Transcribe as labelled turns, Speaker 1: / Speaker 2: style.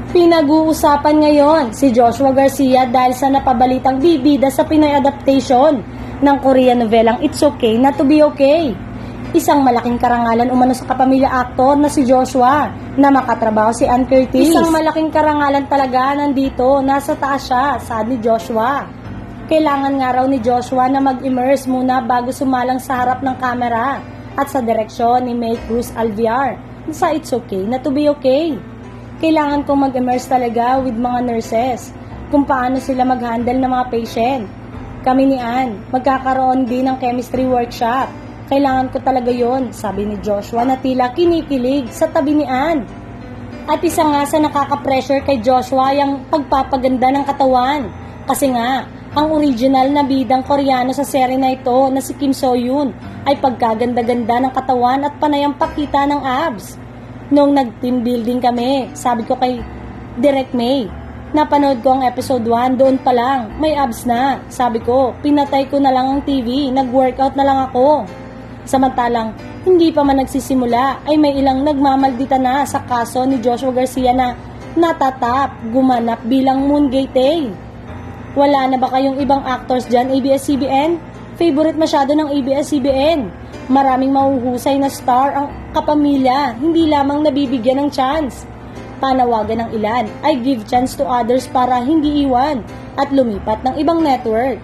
Speaker 1: Pinag-uusapan ngayon si Joshua Garcia dahil sa napabalitang bibida sa Pinoy adaptation ng Korean novelang It's Okay Not to Be Okay. Isang malaking karangalan umano sa kapamilya aktor na si Joshua na makatrabaho si Ann Curtis. Isang malaking karangalan talaga nandito, nasa taas siya, saad ni Joshua. Kailangan nga raw ni Joshua na mag-immerse muna bago sumalang sa harap ng kamera at sa direksyon ni May Cruz Alviar sa It's Okay Not to Be Okay. Kailangan kong mag-immerse talaga with mga nurses kung paano sila mag-handle ng mga patient. Kami ni Ann, magkakaroon din ng chemistry workshop. Kailangan ko talaga yon, sabi ni Joshua na tila kinikilig sa tabi ni Ann. At isa nga sa nakaka-pressure kay Joshua yung pagpapaganda ng katawan. Kasi nga, ang original na bidang Koreano sa serye na ito na si Kim So-yoon ay pagkaganda-ganda ng katawan at panayang pakita ng abs. Noong nag-team building kami, sabi ko kay Direk May, napanood ko ang episode 1, doon pa lang, may abs na. Sabi ko, pinatay ko na lang ang TV, nag-workout na lang ako. Samantalang, hindi pa man nagsisimula, ay may ilang nagmamaldita na sa kaso ni Joshua Garcia na natatap, gumanap bilang Moongate. Wala na ba kayong ibang actors dyan, ABS-CBN? Favorite masyado ng ABS-CBN. Maraming mahuhusay na star ang kapamilya, hindi lamang nabibigyan ng chance. Panawagan ng ilan ay give chance to others para hindi iwan at lumipat ng ibang network.